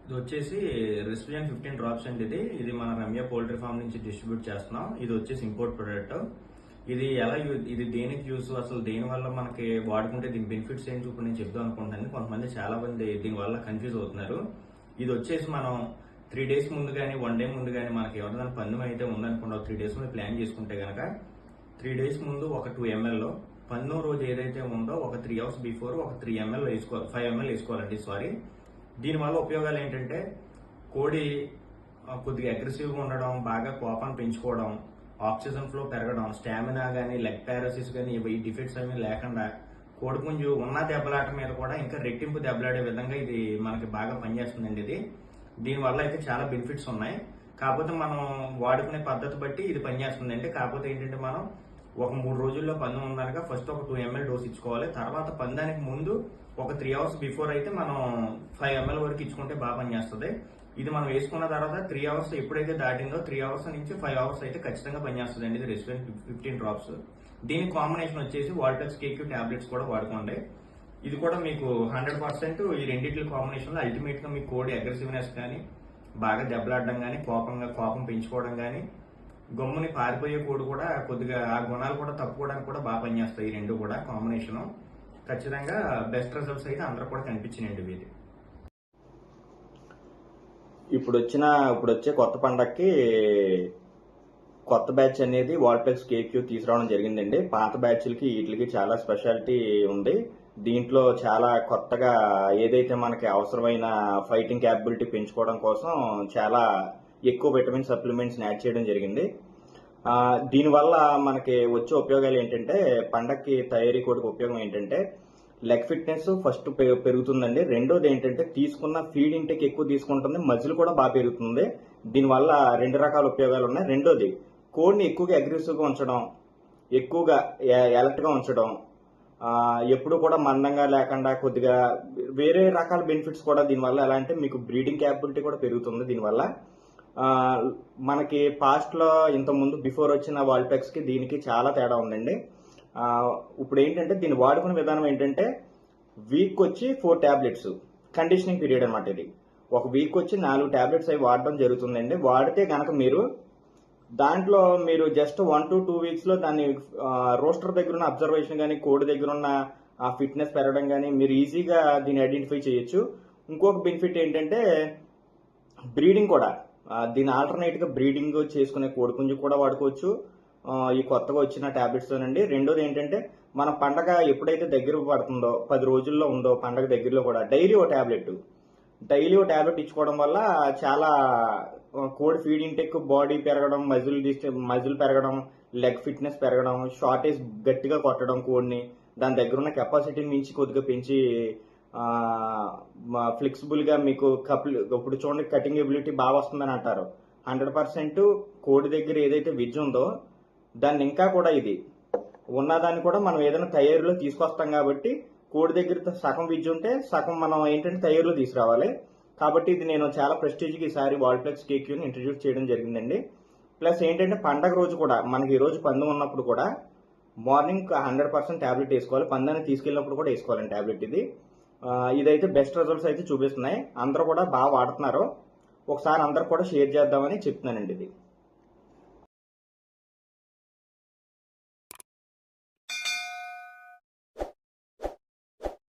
ఇది వచ్చేసి రెస్పిజన్ 15 డ్రాప్స్ అండి. ఇది మన రమ్య పౌల్ట్రీ ఫామ్ నుంచి డిస్ట్రిబ్యూట్ చేస్తున్నాం. ఇది వచ్చేసి ఇంపోర్ట్ ప్రొడక్ట్. ఇది ఇది దేనికి యూస్, అసలు దేని వల్ల మనకి వాడుకుంటే దీని బెనిఫిట్స్ ఏంటి ఇప్పుడు నేను చెప్దాం అనుకుంటాను. కొంతమంది చాలా మంది దీని వల్ల కన్ఫ్యూజ్ అవుతున్నారు. ఇది వచ్చేసి మనం 3 days ముందు కానీ 1 day ముందు కానీ మనకి ఎవరైనా పందెం అయితే ఉందనుకుంటా 3 days ముందు ప్లాన్ చేసుకుంటే కనుక 3 days ముందు ఒక 2 ml పందెం రోజు ఏదైతే ఉందో ఒక 3 hours బిఫోర్ ఒక 3 ml వేసుకోవాలి, 5 ml వేసుకోవాలండి. సారీ, దీనివల్ల ఉపయోగాలు ఏంటంటే కోడి కొద్దిగా అగ్రెసివ్గా ఉండడం, బాగా కోపాన్ని పెంచుకోవడం, ఆక్సిజన్ ఫ్లో పెరగడం, స్టామినా కానీ లెగ్ పారాసిస్ కానీ ఈ డిఫెక్ట్స్ అవి లేకుండా కోడిపుంజు ఉన్న దెబ్బలాట మీద కూడా ఇంకా రెట్టింపు దెబ్బలాడే విధంగా ఇది మనకి బాగా పనిచేస్తుందండి. దీనివల్ల అయితే చాలా బెనిఫిట్స్ ఉన్నాయి. కాకపోతే మనం వాడుకునే పద్ధతి బట్టి ఇది పనిచేస్తుందండి. కాకపోతే ఏంటంటే మనం ఒక 3 రోజుల్లో పందెం ఉందనగా ఫస్ట్ ఒక 2 ml డోస్ ఇచ్చుకోవాలి. తర్వాత పందానికి ముందు ఒక 3 hours బిఫోర్ అయితే మనం 5 ml వరకు ఇచ్చుకుంటే బాగా పనిచేస్తుంది. ఇది మనం వేసుకున్న తర్వాత 3 hours ఎప్పుడైతే దాటిందో 3 hours నుంచి 5 hours అయితే ఖచ్చితంగా పనిచేస్తుంది అండి. ఇది రెస్పిజన్ 15 డ్రాప్స్. దీని కాంబినేషన్ వచ్చేసి వాల్టెక్స్ కేక్యూ టాబ్లెట్స్ కూడా వాడుకోండి. ఇది కూడా మీకు 100% ఈ రెండింటి కాంబినేషన్ లో అల్టిమేట్ గా మీ కోడి అగ్రెసివ్నెస్ కానీ, బాగా దెబ్బలాడడం కానీ, కోపం పెంచుకోవడం కానీ, గమ్ముని పారిపోయే కోడి కూడా కొద్దిగా ఆ గుణాలు కూడా తప్పుకోవడానికి కూడా బాగా పనిచేస్తాయి. ఈ రెండు కూడా కాంబినేషన్ ఖచ్చితంగా బెస్ట్ రిజల్ట్స్ అయితే అందరూ కూడా కనిపించినాయండి వీటి. ఇప్పుడు వచ్చే కొత్త పండక్కి కొత్త బ్యాచ్ అనేది వాల్టెక్స్ కేక్యూ తీసుకురావడం జరిగిందండి. పాత బ్యాచ్లకి వీటికి చాలా స్పెషాలిటీ ఉంది. దీంట్లో చాలా కొత్తగా ఏదైతే మనకి అవసరమైన ఫైటింగ్ క్యాపబిలిటీ పెంచుకోవడం కోసం చాలా ఎక్కువ విటమిన్ సప్లిమెంట్స్ యాడ్ చేయడం జరిగింది. దీనివల్ల మనకి వచ్చే ఉపయోగాలు ఏంటంటే, పండక్కి తయారీ కోడికి ఉపయోగం ఏంటంటే లెగ్ ఫిట్నెస్ ఫస్ట్ పెరుగుతుందండి. రెండోది ఏంటంటే తీసుకున్న ఫీడ్ ఇంటేక్ ఎక్కువ తీసుకుంటుంది, మజిల్ కూడా బాగా పెరుగుతుంది. దీనివల్ల 2 రకాల ఉపయోగాలు ఉన్నాయి. రెండోది కోడిని ఎక్కువగా అగ్రెసివ్గా ఉంచడం, ఎక్కువగా అలర్ట్గా ఉంచడం, ఎప్పుడు కూడా మందంగా లేకుండా కొద్దిగా వేరే రకాల బెనిఫిట్స్ కూడా దీనివల్ల. ఎలా అంటే మీకు బ్రీడింగ్ క్యాపబిలిటీ కూడా పెరుగుతుంది దీనివల్ల. మనకి పాస్ట్ లో ఇంత ముందు బిఫోర్ వచ్చిన వాల్టెక్స్ కి దీనికి చాలా తేడా ఉందండి. ఇప్పుడు ఏంటంటే దీన్ని వాడుకునే విధానం ఏంటంటే వీక్ వచ్చి 4 tablets కండిషనింగ్ పీరియడ్ అనమాట. ఇది ఒక వీక్ వచ్చి 4 tablets అవి వాడడం జరుగుతుందండి. వాడితే కనుక దాంట్లో మీరు జస్ట్ 1 to 2 weeks లో దాన్ని రోస్టర్ దగ్గర ఉన్న అబ్జర్వేషన్ కానీ, కోడి దగ్గర ఉన్న ఆ ఫిట్నెస్ పెరగడం కానీ మీరు ఈజీగా దీన్ని ఐడెంటిఫై చేయొచ్చు. ఇంకొక బెనిఫిట్ ఏంటంటే బ్రీడింగ్ కూడా, దీని ఆల్టర్నేట్ గా బ్రీడింగ్ చేసుకునే కోడిపుంజు కూడా వాడుకోవచ్చు ఈ కొత్తగా వచ్చిన టాబ్లెట్స్ తోనండి. రెండోది ఏంటంటే మన పండగ ఎప్పుడైతే దగ్గర పడుతుందో 10 రోజుల్లో ఉందో పండగ దగ్గరలో కూడా డైలీ ఓ టాబ్లెట్ ఇచ్చుకోవడం వల్ల చాలా కోడి ఫీడ్ ఇంటెక్, బాడీ పెరగడం, మజిల్ పెరగడం, లెగ్ ఫిట్నెస్ పెరగడం, షార్టేజ్ గట్టిగా కొట్టడం కోడిని, దాని దగ్గర ఉన్న కెపాసిటీని మించి కొద్దిగా పెంచి ఫ్లెక్సిబుల్ గా మీకు ఇప్పుడు చూడండి కటింగ్ ఎబిలిటీ బాగా వస్తుందని అంటారు. 100% కోడి దగ్గర ఏదైతే విజ్ ఉందో దాన్ని ఇంకా కూడా ఇది ఉన్నదాన్ని కూడా మనం ఏదైనా తయారీలో తీసుకొస్తాం కాబట్టి కోడి దగ్గర సగం విజ్ ఉంటే సగం మనం ఏంటంటే తయారీలో తీసుకురావాలి. కాబట్టి ఇది నేను చాలా ప్రెస్టీజ్గా ఈసారి వాల్టెక్స్ కేక్యూని ఇంట్రడ్యూస్ చేయడం జరిగిందండి. ప్లస్ ఏంటంటే పండగ రోజు కూడా మనకి ఈ రోజు పందెం ఉన్నప్పుడు కూడా మార్నింగ్ 100% టాబ్లెట్ వేసుకోవాలి. పందాన్ని తీసుకెళ్ళినప్పుడు కూడా వేసుకోవాలండి టాబ్లెట్. ఇదైతే బెస్ట్ రిజల్ట్స్ అయితే చూపిస్తున్నాయి. అందరూ కూడా బాగా వాడుతున్నారు. ఒకసారి అందరూ కూడా షేర్ చేద్దామని చెప్తున్నానండి ఇది.